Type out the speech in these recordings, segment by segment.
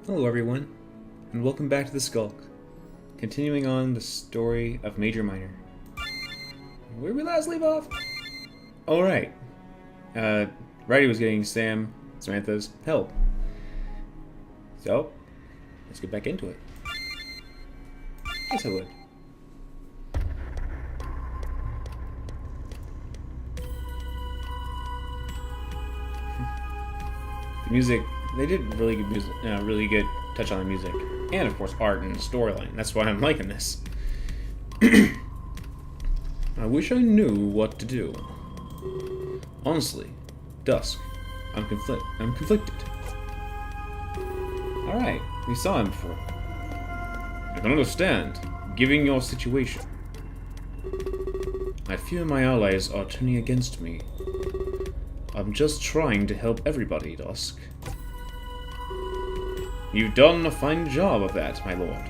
Hello everyone, and welcome back to the Skulk. Continuing on the story of Major Minor. Where did we last leave off? Alright. Riley was getting Samantha's help. So, let's get back into it. Yes, I would. The music, they did really good music, really good touch on the music, and of course art and storyline. That's why I'm liking this. I wish I knew what to do. Honestly, Dusk, I'm conflicted. Alright, we saw him before. I can understand, given your situation. I fear my allies are turning against me. I'm just trying to help everybody, Dusk. You've done a fine job of that, my lord.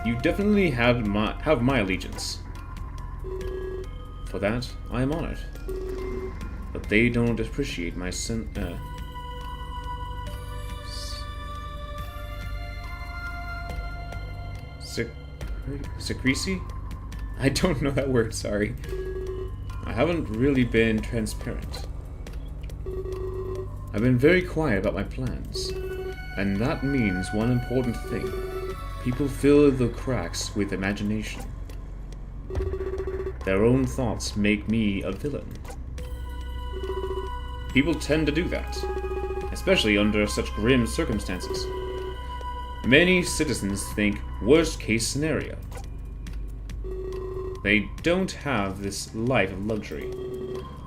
You definitely have my allegiance. For that, I am honored. But they don't appreciate my secrecy? I don't know that word, sorry. I haven't really been transparent. I've been very quiet about my plans. And that means one important thing. People fill the cracks with imagination. Their own thoughts make me a villain. People tend to do that, especially under such grim circumstances. Many citizens think worst-case scenario. They don't have this life of luxury.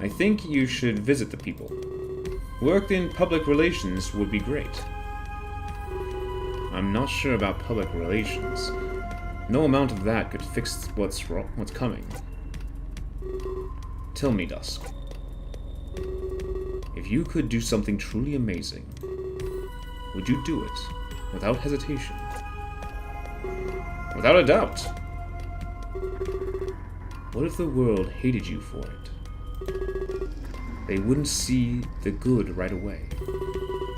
I think you should visit the people. Work in public relations would be great. I'm not sure about public relations. No amount of that could fix what's coming. Tell me, Dusk. If you could do something truly amazing, would you do it without hesitation? Without a doubt. What if the world hated you for it? They wouldn't see the good right away,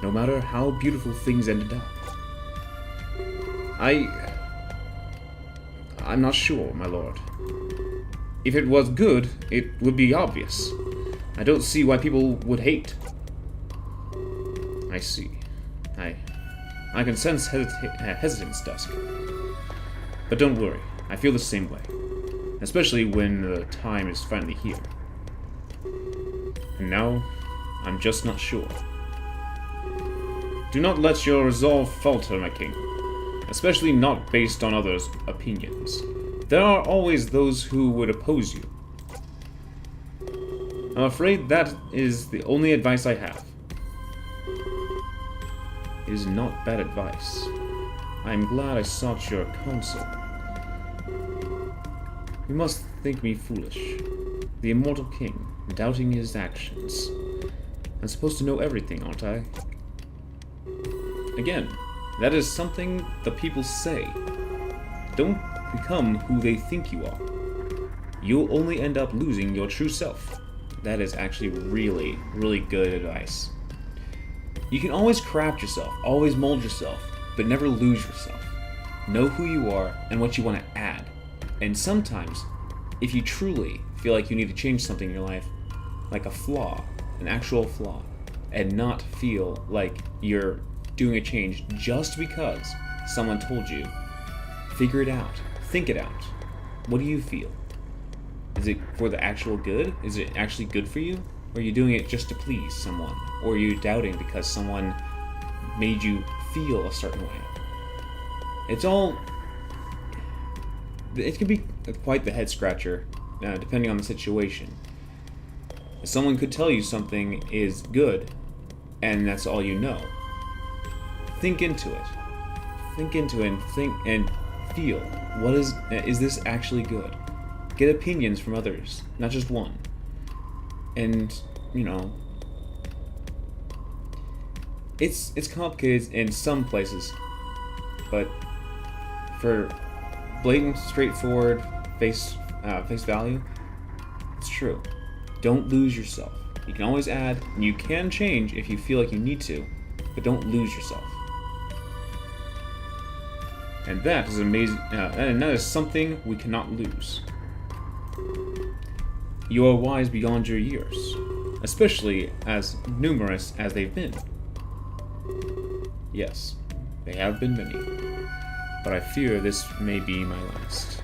no matter how beautiful things ended up. I'm not sure, my lord. If it was good, it would be obvious. I don't see why people would hate. I see. I can sense hesitance, Dusk. But don't worry, I feel the same way. Especially when the time is finally here. And now, I'm just not sure. Do not let your resolve falter, my king. Especially not based on others' opinions. There are always those who would oppose you. I'm afraid that is the only advice I have. It is not bad advice. I am glad I sought your counsel. You must think me foolish. The immortal king, doubting his actions. I'm supposed to know everything, aren't I? Again, that is something the people say. Don't become who they think you are. You'll only end up losing your true self. That is actually really, really good advice. You can always craft yourself, always mold yourself, but never lose yourself. Know who you are and what you want to add. And sometimes, if you truly feel like you need to change something in your life, like a flaw, an actual flaw, and not feel like you're doing a change just because someone told you, figure it out, think it out. What do you feel? Is it for the actual good? Is it actually good for you? Or are you doing it just to please someone? Or are you doubting because someone made you feel a certain way? It can be quite the head scratcher, depending on the situation. Someone could tell you something is good, and that's all you know. Think into it. Think into it and think and feel. What is this actually good? Get opinions from others, not just one. And, it's complicated in some places, but for blatant, straightforward face value, it's true. Don't lose yourself. You can always add, and you can change if you feel like you need to, but don't lose yourself. And that is amazing. And that is something we cannot lose. You are wise beyond your years, especially as numerous as they've been. Yes, they have been many, but I fear this may be my last.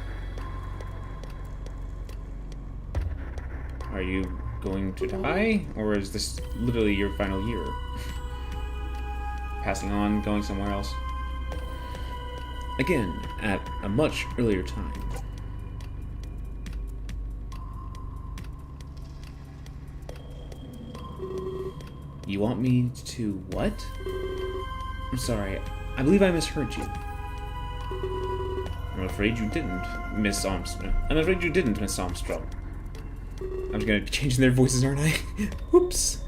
Are you going to die, or is this literally your final year? Passing on, going somewhere else? Again, at a much earlier time. You want me to what? I'm sorry, I believe I misheard you. I'm afraid you didn't, Miss Armstrong. I'm afraid you didn't, Miss Armstrong. I'm just gonna change their voices, aren't I? Whoops.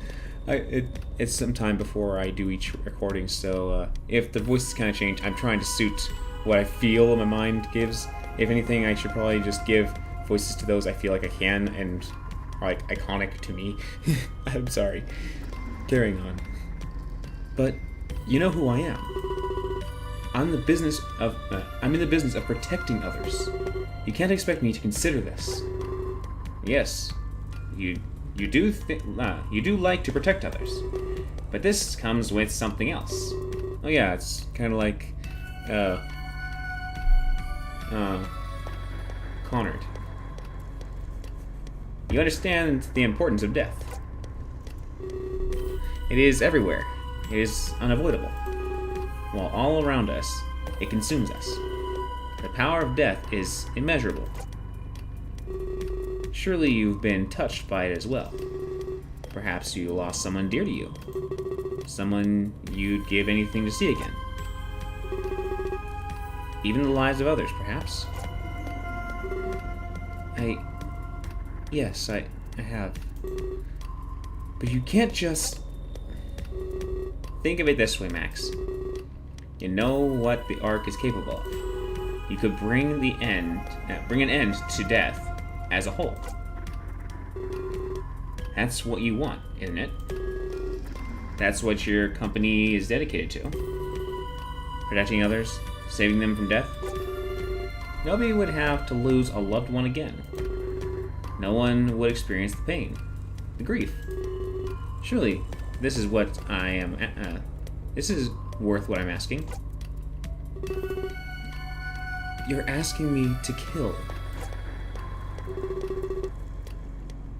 It's some time before I do each recording, so if the voices kind of change, I'm trying to suit what I feel my mind gives. If anything, I should probably just give voices to those I feel like I can and are like iconic to me. I'm sorry. Carrying on. But you know who I am. I'm in the business of protecting others. You can't expect me to consider this. Yes, you do like to protect others, but this comes with something else. Oh yeah, it's kind of like Connard. You understand the importance of death. It is everywhere. It is unavoidable. While all around us, it consumes us. The power of death is immeasurable. Surely you've been touched by it as well. Perhaps you lost someone dear to you. Someone you'd give anything to see again. Even the lives of others, perhaps. Yes, I have. But you can't just... Think of it this way, Max. You know what the Ark is capable of. You could bring an end to death as a whole. That's what you want, isn't it? That's what your company is dedicated to. Protecting others, saving them from death. Nobody would have to lose a loved one again. No one would experience the pain, the grief. Surely, this is what I am. This is worth what I'm asking. You're asking me to kill.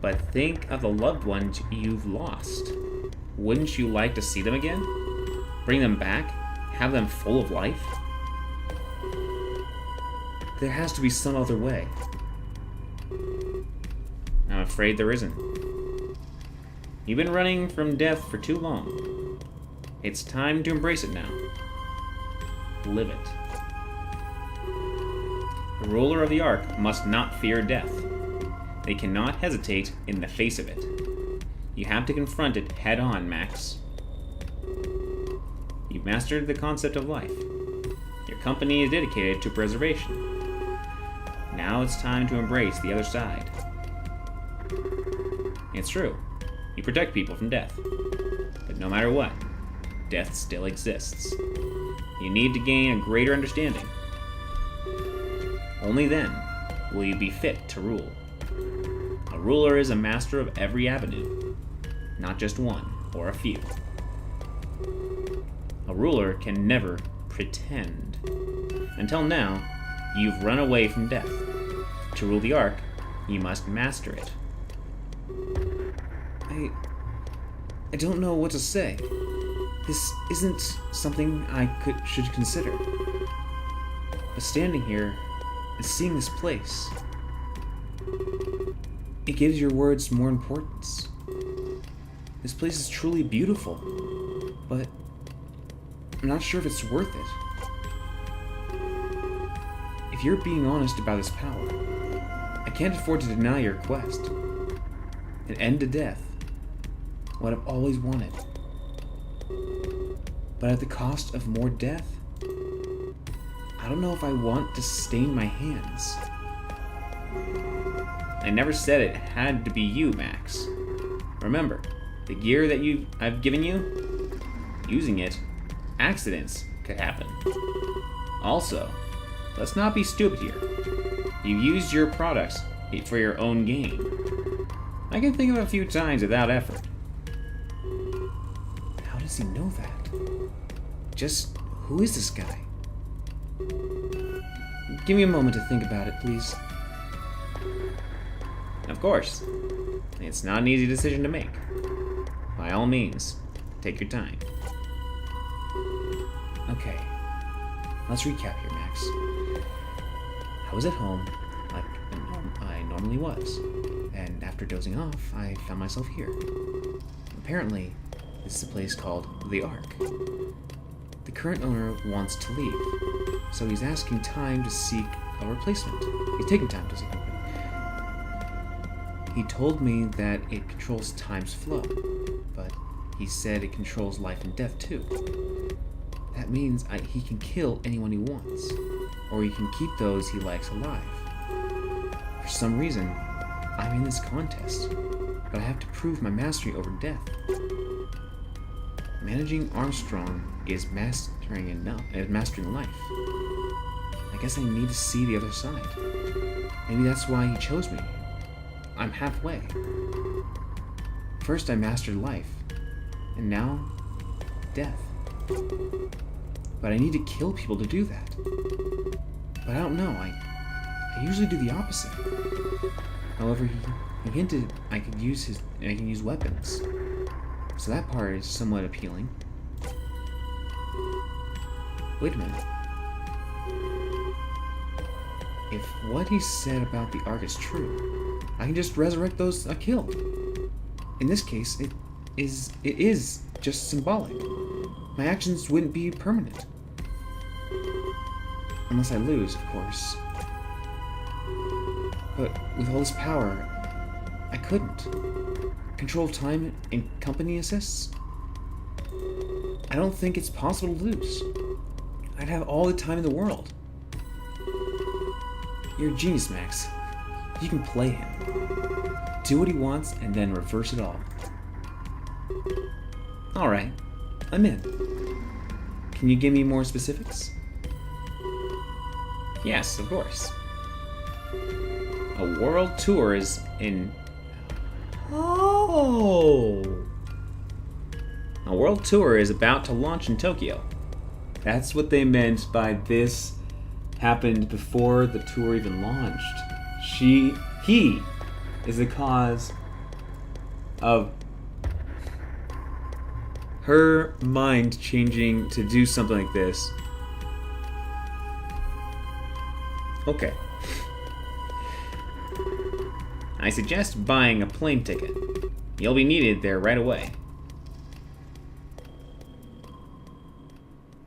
But think of the loved ones you've lost. Wouldn't you like to see them again? Bring them back? Have them full of life? There has to be some other way. I'm afraid there isn't. You've been running from death for too long. It's time to embrace it now. Live it. The ruler of the Ark must not fear death. They cannot hesitate in the face of it. You have to confront it head on, Max. You've mastered the concept of life. Your company is dedicated to preservation. Now it's time to embrace the other side. It's true. You protect people from death. But no matter what, death still exists. You need to gain a greater understanding. Only then will you be fit to rule. A ruler is a master of every avenue, not just one or a few. A ruler can never pretend. Until now, you've run away from death. To rule the Ark, you must master it. I don't know what to say. This isn't something I should consider. But standing here and seeing this place, it gives your words more importance. This place is truly beautiful, but I'm not sure if it's worth it. If you're being honest about this power, I can't afford to deny your quest. An end to death. What I've always wanted. But at the cost of more death? I don't know if I want to stain my hands. I never said it had to be you, Max. Remember, the gear that I've given you? Using it, accidents could happen. Also, let's not be stupid here. You used your products for your own gain. I can think of a few times without effort. How does he know that? Just who is this guy? Give me a moment to think about it, please. Of course. It's not an easy decision to make. By all means, take your time. Okay. Let's recap here, Max. I was at home, like I normally was, and after dozing off, I found myself here. Apparently, this is a place called the Ark. The current owner wants to leave, so he's asking time to seek a replacement. He's taking time to seek a replacement. He told me that it controls time's flow, but he said it controls life and death too. That means he can kill anyone he wants, or he can keep those he likes alive. For some reason, I'm in this contest, but I have to prove my mastery over death. Managing Armstrong is mastering life. I guess I need to see the other side. Maybe that's why he chose me. I'm halfway. First I mastered life, and now death. But I need to kill people to do that. But I don't know, I usually do the opposite. However, he hinted I can use weapons. So that part is somewhat appealing. Wait a minute. If what he said about the Ark is true, I can just resurrect those I killed. In this case, it is just symbolic. My actions wouldn't be permanent. Unless I lose, of course. But with all this power, I couldn't. Control of time and company assists? I don't think it's possible to lose. I'd have all the time in the world. You're a genius, Max. You can play him. Do what he wants and then reverse it all. Alright, I'm in. Can you give me more specifics? Yes, of course. A world tour is in... Oh! A world tour is about to launch in Tokyo. That's what they meant by this happened before the tour even launched. He is the cause of her mind changing to do something like this. Okay. I suggest buying a plane ticket. You'll be needed there right away.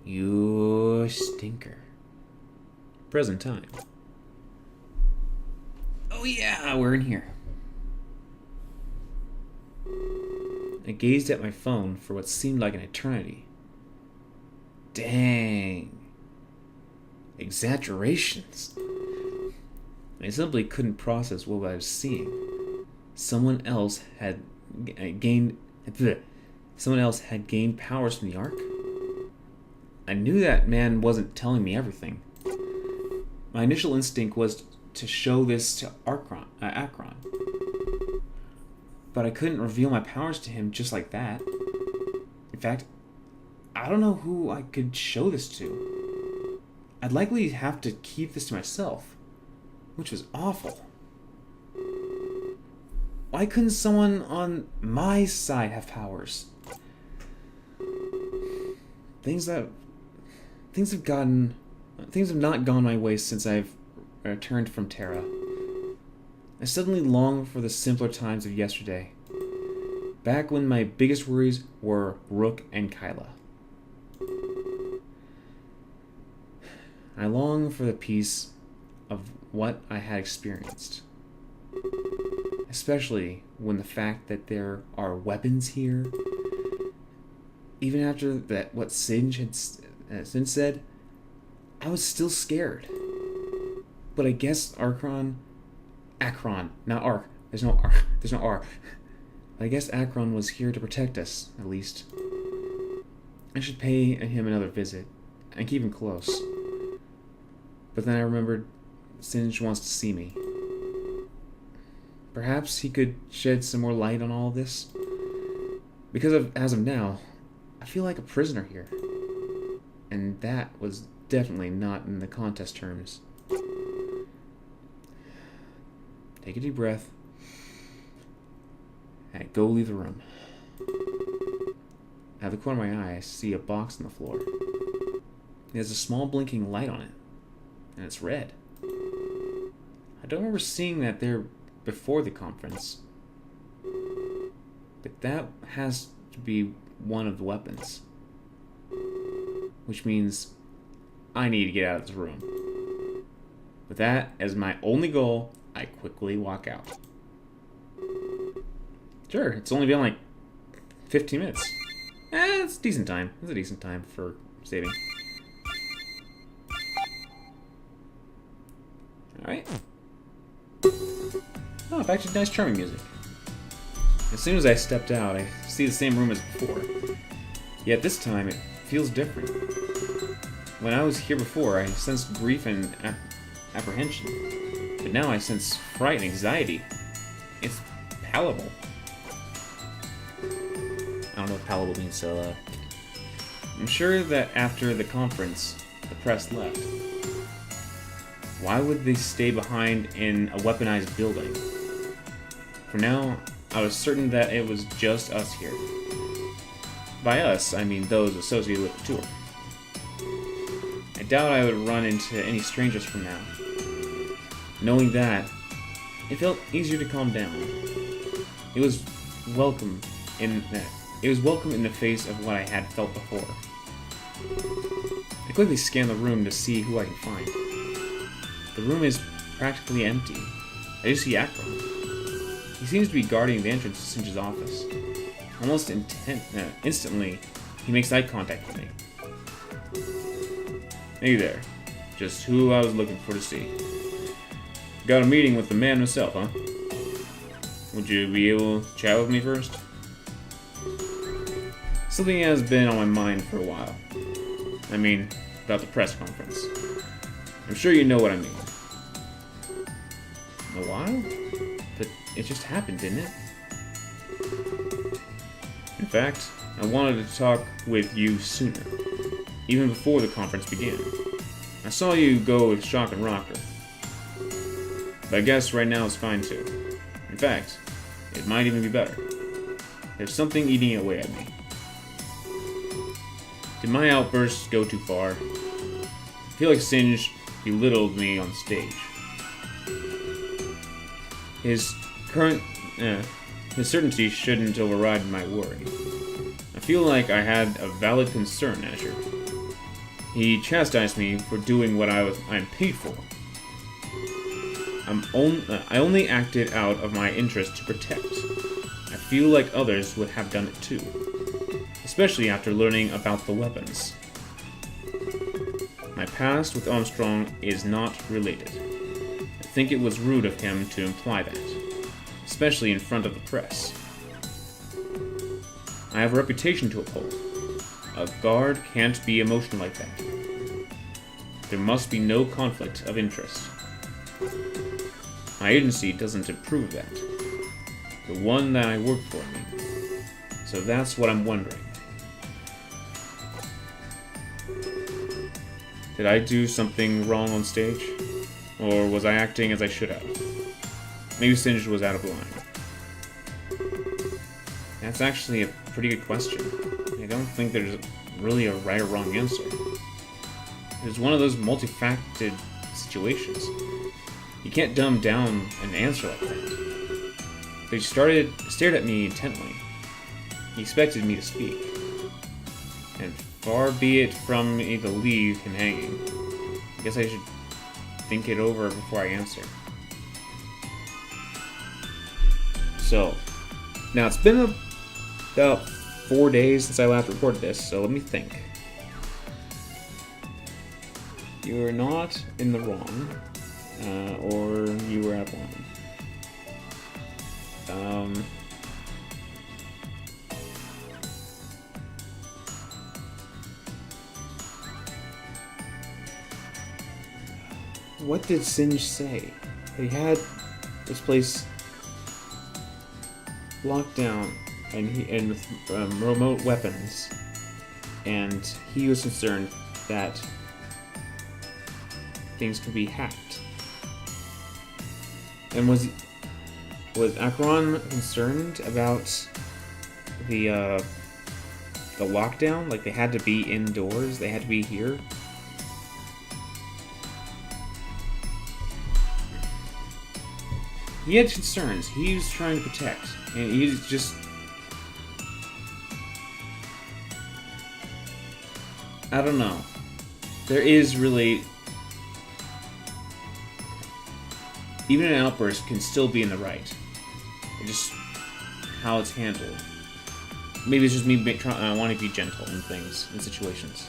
You stinker. Present time. Oh yeah, we're in here. I gazed at my phone for what seemed like an eternity. Dang. Exaggerations. I simply couldn't process what I was seeing. Someone else had gained powers from the Ark? I knew that man wasn't telling me everything. My initial instinct was to show this to Akron. But I couldn't reveal my powers to him just like that. In fact, I don't know who I could show this to. I'd likely have to keep this to myself, which was awful. Why couldn't someone on my side have powers? Things have not gone my way since I've returned from Terra. I suddenly long for the simpler times of yesterday, back when my biggest worries were Rook and Kyla. I long for the peace of what I had experienced, especially when the fact that there are weapons here. Even after that, what Sin said, I was still scared. But I guess Akron, not Ark. There's no R. I guess Akron was here to protect us, at least. I should pay him another visit and keep him close. But then I remembered Singe wants to see me. Perhaps he could shed some more light on all of this? Because as of now, I feel like a prisoner here. And that was definitely not in the contest terms. Take a deep breath. And go leave the room. Out of the corner of my eye, I see a box on the floor. It has a small blinking light on it. And it's red. I don't remember seeing that there before the conference. But that has to be one of the weapons. Which means I need to get out of this room. With that as my only goal, I quickly walk out. Sure, it's only been like 15 minutes. It's a decent time. It's a decent time for saving. Alright. Oh, back to nice charming music. As soon as I stepped out, I see the same room as before. Yet this time, it feels different. When I was here before, I sensed grief and apprehension. But now I sense fright and anxiety. It's palpable. I don't know what palpable means, so I'm sure that after the conference, the press left. Why would they stay behind in a weaponized building? For now, I was certain that it was just us here. By us, I mean those associated with the tour. I doubt I would run into any strangers from now. Knowing that, it felt easier to calm down. It was welcome in the face of what I had felt before. I quickly scan the room to see who I can find. The room is practically empty. I do see Akron. He seems to be guarding the entrance to Singe's office. Almost instantly, he makes eye contact with me. Hey there. Just who I was looking for to see. Got a meeting with the man himself, huh? Would you be able to chat with me first? Something has been on my mind for a while. I mean, about the press conference. I'm sure you know what I mean. A while? But it just happened, didn't it? In fact, I wanted to talk with you sooner. Even before the conference began. I saw you go with Shock and Rocker. But I guess right now is fine too. In fact, it might even be better. There's something eating away at me. Did my outbursts go too far? I feel like Singe belittled me on stage. His certainty shouldn't override my worry. I feel like I had a valid concern, Azure. He chastised me for doing what I'm paid for. I only acted out of my interest to protect. I feel like others would have done it too. Especially after learning about the weapons. My past with Armstrong is not related. I think it was rude of him to imply that. Especially in front of the press. I have a reputation to uphold. A guard can't be emotional like that. There must be no conflict of interest. My agency doesn't approve that. The one that I work for, I mean. So that's what I'm wondering. Did I do something wrong on stage? Or was I acting as I should have? Maybe Singe was out of line. That's actually a pretty good question. I don't think there's really a right or wrong answer. It's one of those multifaceted situations. You can't dumb down an answer like that. But he stared at me intently. He expected me to speak. And far be it from me to leave him hanging. I guess I should think it over before I answer. So, now it's been about 4 days since I last recorded this, so let me think. You are not in the wrong, or you were out of line. What did Singe say? He had this place locked down, and with remote weapons, and he was concerned that things could be hacked. And was Akron concerned about the lockdown? Like, they had to be indoors? They had to be here? He had concerns. He was trying to protect. And he was just... I don't know. There is really... Even an outburst can still be in the right. It's just how it's handled. Maybe it's just me wanting to be gentle in things, in situations.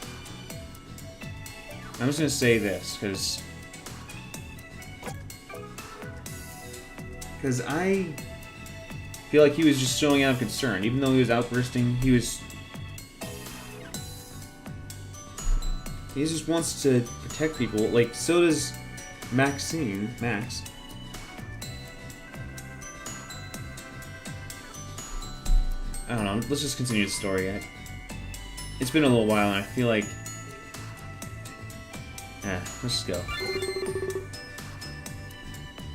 I'm just going to say this, because I feel like he was just showing out of concern. Even though he was outbursting, he just wants to protect people. Like, so does Max. I don't know, let's just continue the story. It's been a little while and I feel like... let's just go.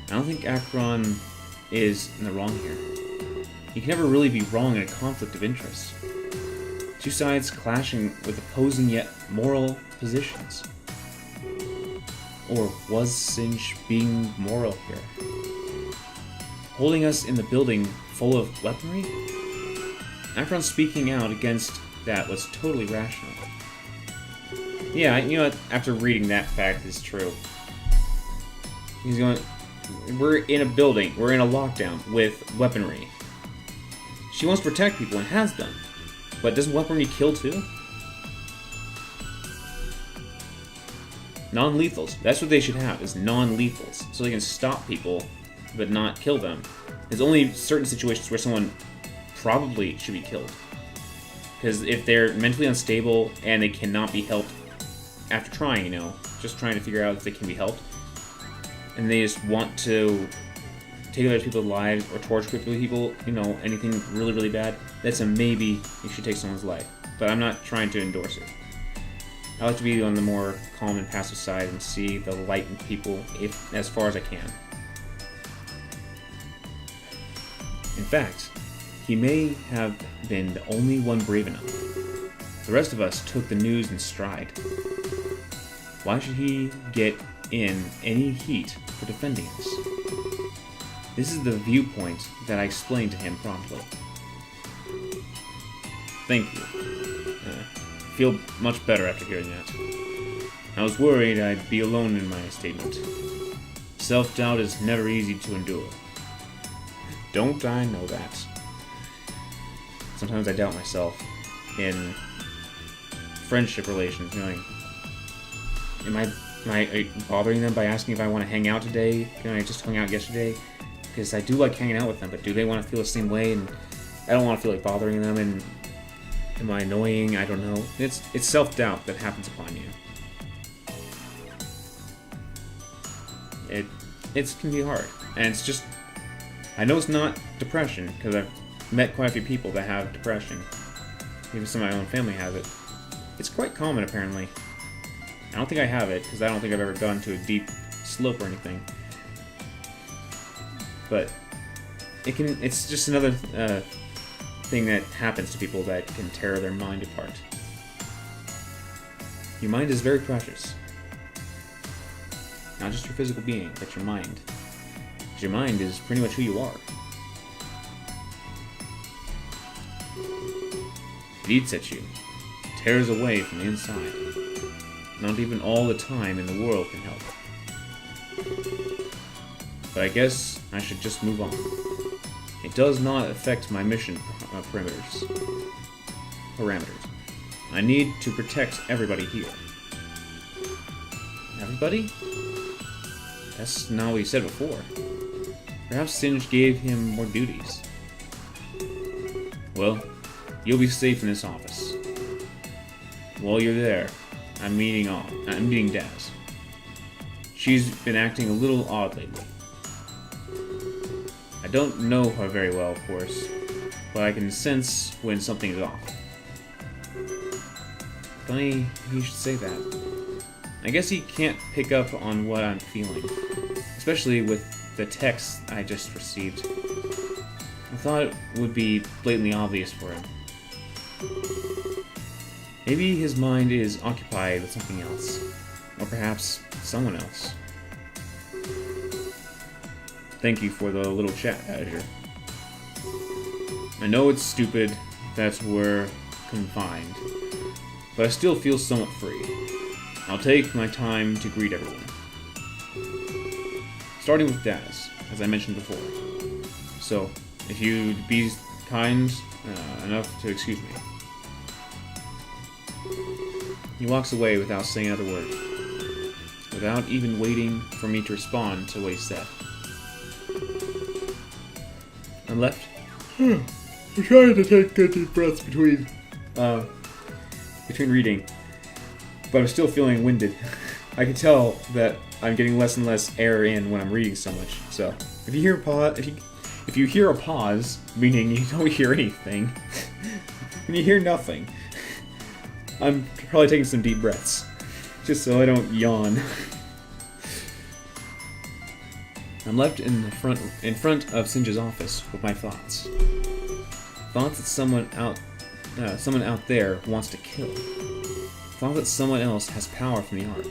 I don't think Akron is in the wrong here. You can never really be wrong in a conflict of interest. Two sides clashing with opposing yet moral positions. Or was Singe being moral here? Holding us in the building full of weaponry? Akron speaking out against that was totally rational. Yeah, you know what? After reading that fact, it's true. He's going... We're in a building. We're in a lockdown with weaponry. She wants to protect people and has done. But doesn't weaponry kill too? Non-lethals. That's what they should have, is non-lethals. So they can stop people, but not kill them. There's only certain situations where someone probably should be killed. Because if they're mentally unstable and they cannot be helped after trying, you know, just trying to figure out if they can be helped, and they just want to take other people's lives or torture people, you know, anything really, really bad, that's a maybe you should take someone's life. But I'm not trying to endorse it. I like to be on the more calm and passive side and see the light in people as far as I can. In fact, he may have been the only one brave enough. The rest of us took the news in stride. Why should he get in any heat for defending us? This is the viewpoint that I explained to him promptly. Thank you. I feel much better after hearing that. I was worried I'd be alone in my statement. Self-doubt is never easy to endure. Don't I know that? Sometimes I doubt myself in friendship relations, knowing, am I bothering them by asking if I want to hang out today? I just hung out yesterday? Because I do like hanging out with them, but do they want to feel the same way? And I don't want to feel like bothering them, and am I annoying? I don't know. It's self-doubt that happens upon you. It can be hard, and it's just, I know it's not depression, because I've met quite a few people that have depression. Even some of my own family have it. It's quite common, apparently. I don't think I have it, because I don't think I've ever gone to a deep slope or anything. But it's just another thing that happens to people that can tear their mind apart. Your mind is very precious. Not just your physical being, but your mind. Because your mind is pretty much who you are. It eats at you, tears away from the inside. Not even all the time in the world can help. But I guess I should just move on. It does not affect my mission parameters. I need to protect everybody here. Everybody? That's not what you said before. Perhaps Singe gave him more duties. Well, you'll be safe in this office. While you're there, I'm meeting Daz. She's been acting a little odd lately. I don't know her very well, of course, but I can sense when something is off. Funny you should say that. I guess he can't pick up on what I'm feeling, especially with the text I just received. I thought it would be blatantly obvious for him. Maybe his mind is occupied with something else, or perhaps someone else. Thank you for the little chat, Azure. I know it's stupid that we're confined, but I still feel somewhat free. I'll take my time to greet everyone. Starting with Daz, as I mentioned before. So, if you'd be kind enough to excuse me. He walks away without saying another word, without even waiting for me to respond to what he said. I'm left. I'm trying to take good deep breaths between reading, but I'm still feeling winded. I can tell that I'm getting less and less air in when I'm reading so much. So if you hear a pause, meaning you don't hear anything, when you hear nothing, I'm probably taking some deep breaths, just so I don't yawn. I'm left in front of Sinja's office with my thoughts. Thoughts that someone out there wants to kill. Thoughts that someone else has power from the Ark.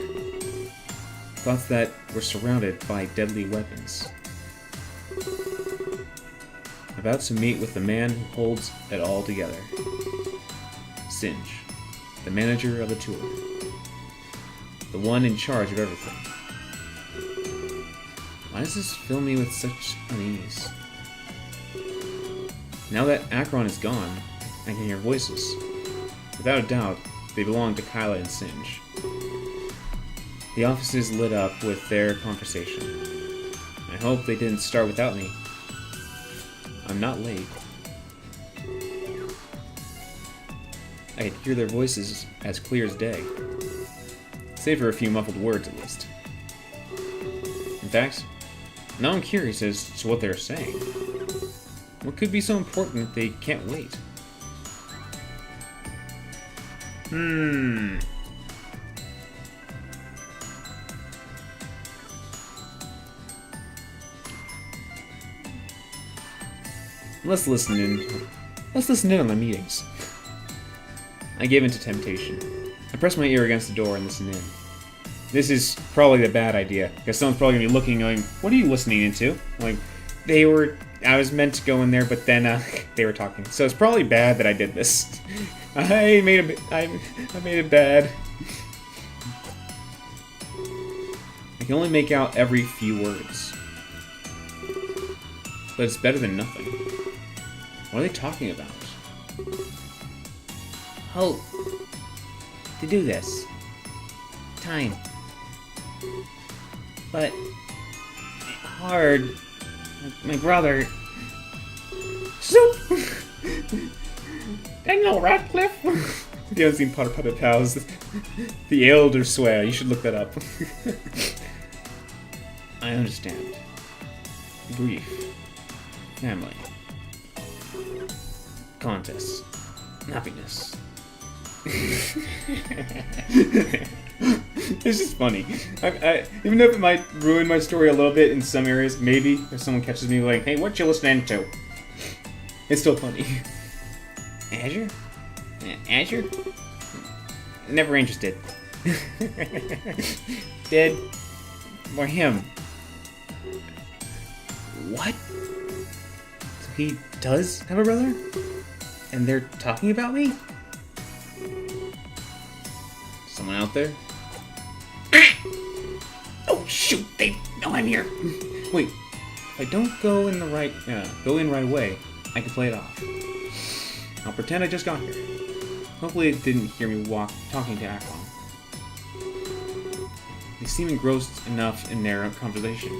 Thoughts that we're surrounded by deadly weapons. About to meet with the man who holds it all together. Sinj, the manager of the tour. The one in charge of everything. Why does this fill me with such unease? Now that Akron is gone, I can hear voices. Without a doubt, they belong to Kyla and Sinj. The office is lit up with their conversation. I hope they didn't start without me. I'm not late. I could hear their voices as clear as day. Save for a few muffled words, at least. In fact, now I'm curious as to what they're saying. What could be so important they can't wait? Let's listen in on the meetings. I gave in to temptation. I pressed my ear against the door and listened in. This is probably the bad idea, because someone's probably gonna be looking, going, "What are you listening into?" Like, I was meant to go in there, but then they were talking. So it's probably bad that I did this. I made it bad. I can only make out every few words, but it's better than nothing. What are they talking about? Hope to do this. Time. But hard. My brother. Soup! Daniel Radcliffe! If you haven't seen Potter Puppet Pals, the elders swear. You should look that up. I understand. Grief. Family. Contests. Happiness. It's just funny. Even though it might ruin my story a little bit in some areas, maybe if someone catches me like, "Hey, what you listening to?" It's still funny. Azure? Azure? Never interested. Dead. Or him. What? So he does have a brother? And they're talking about me? Someone out there? Oh shoot! They know I'm here. Wait, if I don't go in right away, I can play it off. I'll pretend I just got here. Hopefully, it didn't hear me talking to Akron. They seem engrossed enough in their conversation.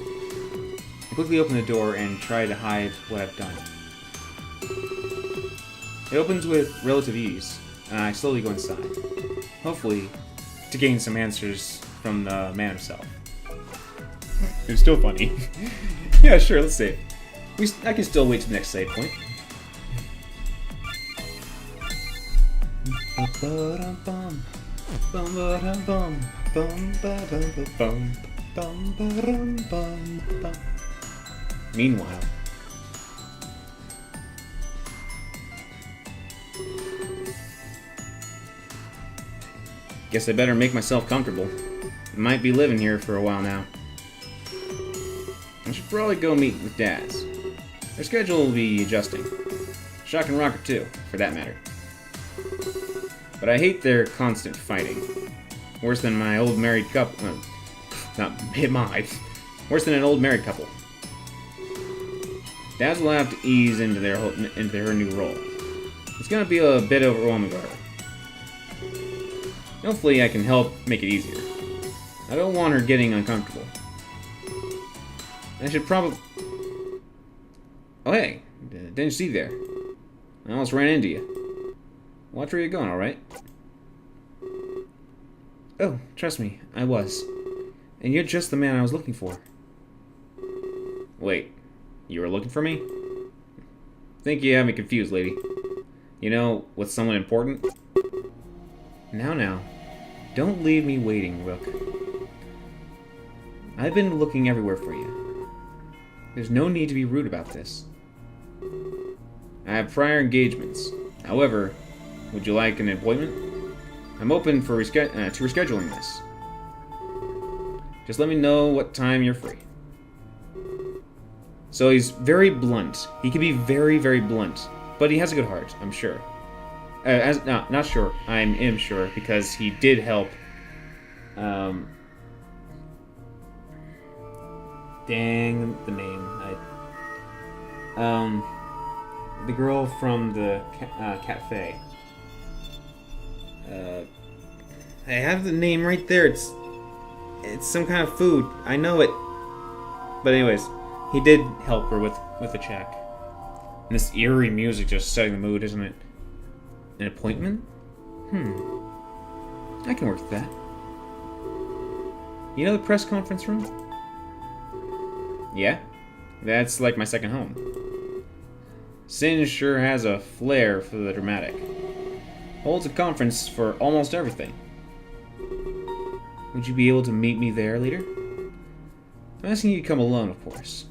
I quickly open the door and try to hide what I've done. It opens with relative ease, and I slowly go inside. Hopefully, to gain some answers from the man himself. It's still funny. Yeah, sure, let's save. I can still wait to the next save point. Meanwhile, guess I better make myself comfortable. I might be living here for a while now. I should probably go meet with Daz. Their schedule will be adjusting. Shock and Rocker too, for that matter. But I hate their constant fighting. Worse than my old married couple. Not my. Worse than an old married couple. Daz will have to ease into her new role. It's gonna be a bit overwhelming for her. Hopefully I can help make it easier. I don't want her getting uncomfortable. I should probably... Oh hey, didn't see you there. I almost ran into you. Watch where you're going, alright? Oh, trust me, I was. And you're just the man I was looking for. Wait, you were looking for me? Think you have me confused, lady. You know, with someone important? Now. Don't leave me waiting, Rook. I've been looking everywhere for you. There's no need to be rude about this. I have prior engagements. However, would you like an appointment? I'm open for to rescheduling this. Just let me know what time you're free. So he's very blunt. He can be very, very blunt. But he has a good heart, I'm sure. Not sure. I am sure, because he did help. Dang the name. The girl from the cafe. I have the name right there. It's some kind of food. I know it. But anyways, he did help her with a check. And this eerie music just setting the mood, isn't it? An appointment? I can work with that. You know the press conference room? Yeah? That's like my second home. Sin sure has a flair for the dramatic. Holds a conference for almost everything. Would you be able to meet me there later? I'm asking you to come alone, of course.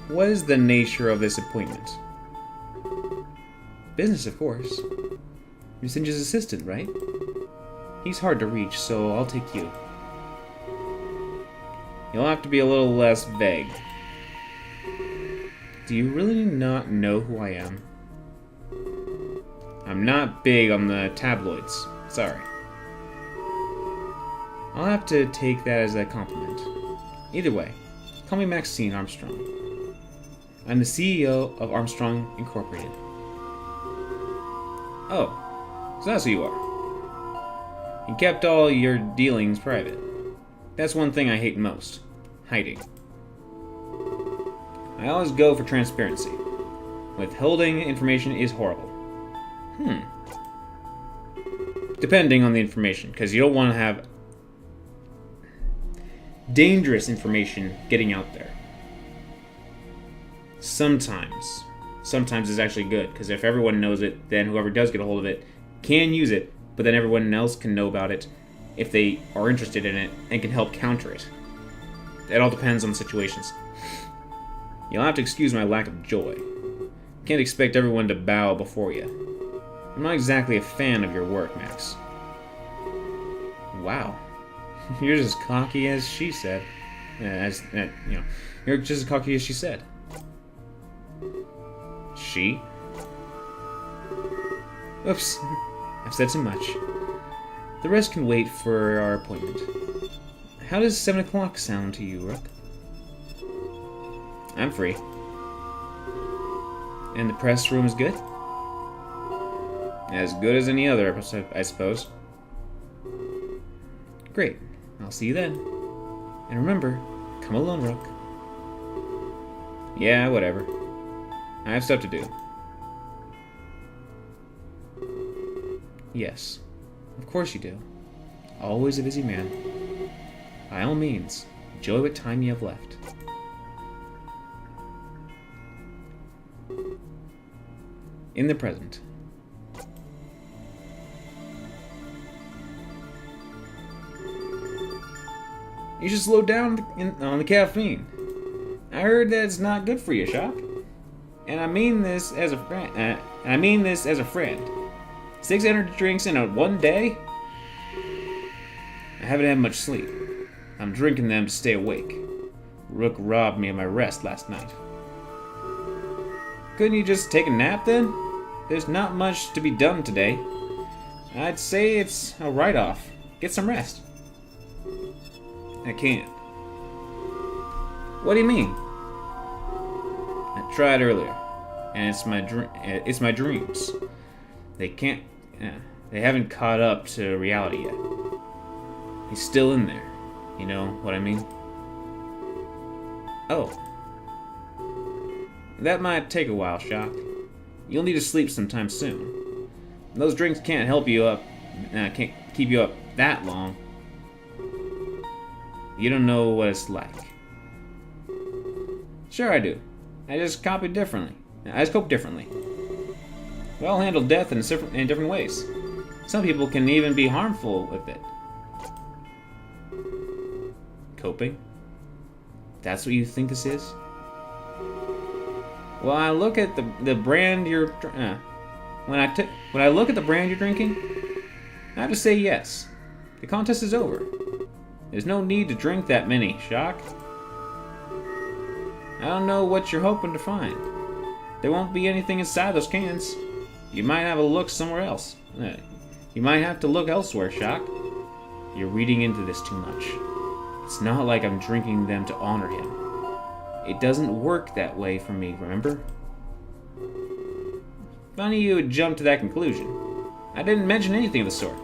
What is the nature of this appointment? Business, of course. You're Singe's assistant, right? He's hard to reach, so I'll take you. You'll have to be a little less vague. Do you really not know who I am? I'm not big on the tabloids. Sorry. I'll have to take that as a compliment. Either way, call me Maxine Armstrong. I'm the CEO of Armstrong Incorporated. Oh, so that's who you are. You kept all your dealings private. That's one thing I hate most. Hiding. I always go for transparency. Withholding information is horrible. Depending on the information, because you don't want to have dangerous information getting out there. Sometimes it's actually good, because if everyone knows it, then whoever does get a hold of it can use it, but then everyone else can know about it if they are interested in it and can help counter it. It all depends on the situations. You'll have to excuse my lack of joy. Can't expect everyone to bow before you. I'm not exactly a fan of your work, Max. Wow. You're just as cocky as she said. You're just as cocky as she said. She? Oops. I've said too much. The rest can wait for our appointment. How does 7 o'clock sound to you, Rook? I'm free. And the press room is good? As good as any other, I suppose. Great. I'll see you then. And remember, come alone, Rook. Yeah, whatever. I have stuff to do. Yes. Of course you do. always a busy man. By all means, enjoy what time you have left. In the present. You should slow down on the caffeine. I heard that it's not good for you, Shock. And I mean this as a friend. 600 drinks in one day? I haven't had much sleep. I'm drinking them to stay awake. Rook robbed me of my rest last night. Couldn't you just take a nap then? There's not much to be done today. I'd say it's a write-off. Get some rest. I can't. What do you mean? I tried earlier, and it's my dreams. They haven't caught up to reality yet. He's still in there. You know what I mean? Oh. That might take a while, Shock. You'll need to sleep sometime soon. Those drinks can't help you up, can't keep you up that long. You don't know what it's like. Sure I do. I just cope differently. We all handle death in different ways. Some people can even be harmful with it. Coping? That's what you think this is? Well, I look at the brand you're when I look at the brand you're drinking, I have to say yes. The contest is over. There's no need to drink that many, Shock. I don't know what you're hoping to find. There won't be anything inside those cans. You might have to look somewhere else. You might have to look elsewhere, Shock. You're reading into this too much. It's not like I'm drinking them to honor him. It doesn't work that way for me, remember? Funny you would jump to that conclusion. I didn't mention anything of the sort.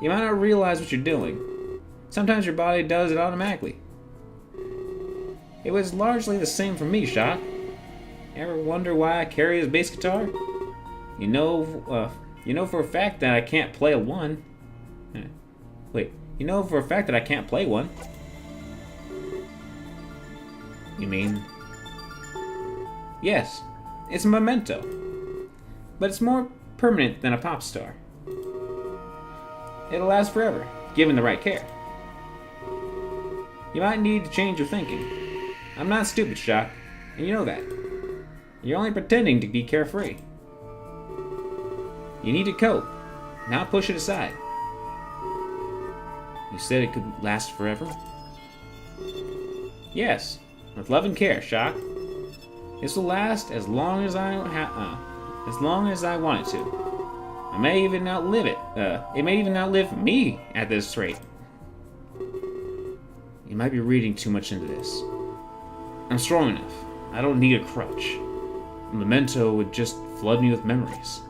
You might not realize what you're doing. Sometimes your body does it automatically. It was largely the same for me, Shock. Ever wonder why I carry his bass guitar? You know for a fact that I can't play a one. Wait, you know for a fact that I can't play one? You mean? Yes, it's a memento. But it's more permanent than a pop star. It'll last forever, given the right care. You might need to change your thinking. I'm not stupid, Shock, and you know that. You're only pretending to be carefree. You need to cope, not push it aside. You said it could last forever? Yes, with love and care, Shock. This will last as long as I want it to. I may even outlive it. It may even outlive me at this rate. You might be reading too much into this. I'm strong enough. I don't need a crutch. A memento would just flood me with memories.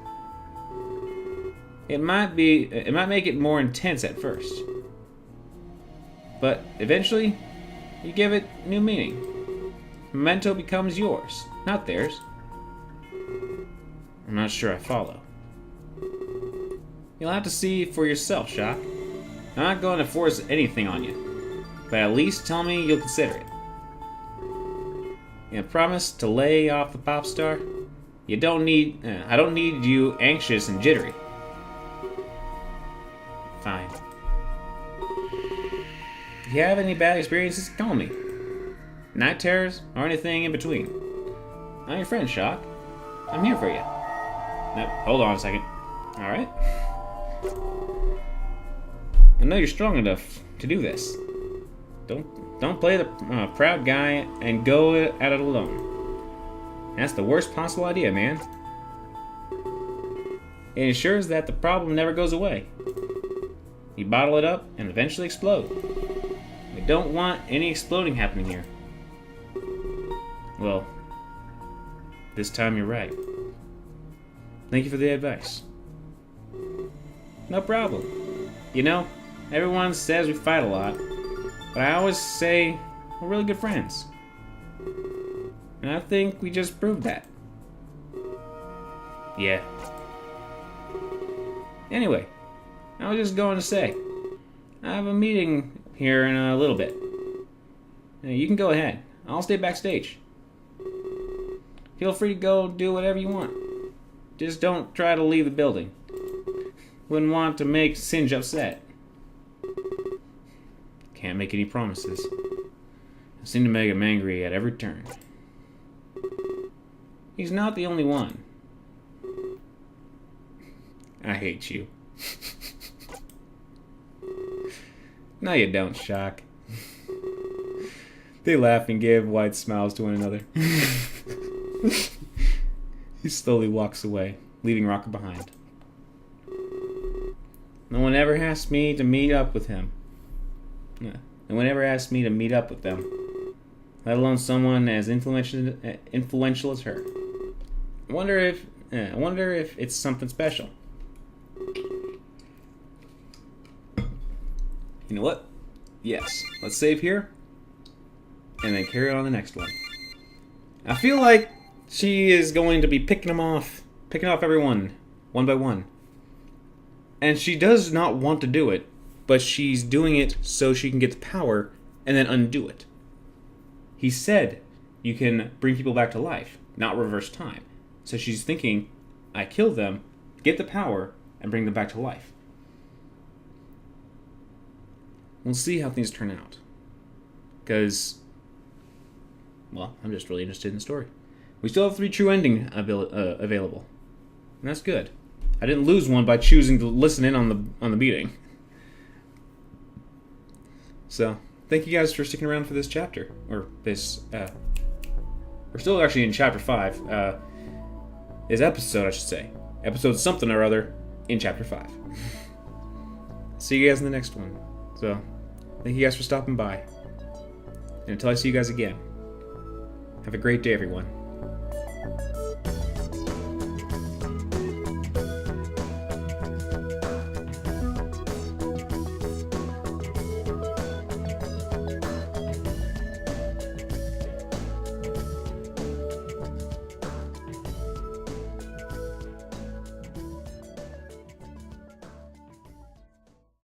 It might make it more intense at first. But eventually, you give it new meaning. Memento becomes yours, not theirs. I'm not sure I follow. You'll have to see for yourself, Shock. I'm not going to force anything on you, but at least tell me you'll consider it. You promise to lay off the pop star? I don't need you anxious and jittery. Fine. If you have any bad experiences, call me. Night terrors, or anything in between. I'm your friend, Shock. I'm here for you. No, hold on a second. Alright. I know you're strong enough to do this. Don't play the proud guy and go at it alone. That's the worst possible idea, man. It ensures that the problem never goes away. You bottle it up and eventually explode. We don't want any exploding happening here. Well, this time you're right. Thank you for the advice. No problem. You know, everyone says we fight a lot, but I always say we're really good friends. And I think we just proved that. Yeah, Anyway, I was just going to say, I have a meeting here in a little bit. You can go ahead. I'll stay backstage. Feel free to go do whatever you want. Just don't try to leave the building. Wouldn't want to make Singe upset. Can't make any promises. I seem to make him angry at every turn. He's not the only one. I hate you. No, you don't, Shock. They laugh and give wide smiles to one another. He slowly walks away, leaving Rocket behind. No one ever asked me to meet up with him. No one ever asked me to meet up with them, let alone someone as influential as her. I wonder if it's something special. You know what? Yes. Let's save here, and then carry on the next one. I feel like she is going to be picking off everyone, one by one. And she does not want to do it, but she's doing it so she can get the power and then undo it. He said you can bring people back to life, not reverse time. So she's thinking, I kill them, get the power, and bring them back to life. We'll see how things turn out. Because, well, I'm just really interested in the story. We still have 3 true endings available. And that's good. I didn't lose one by choosing to listen in on the meeting. So, thank you guys for sticking around for this chapter. Or this, we're still actually in chapter 5. This episode, I should say. Episode something or other in chapter 5. See you guys in the next one. So, thank you guys for stopping by. And until I see you guys again, have a great day, everyone.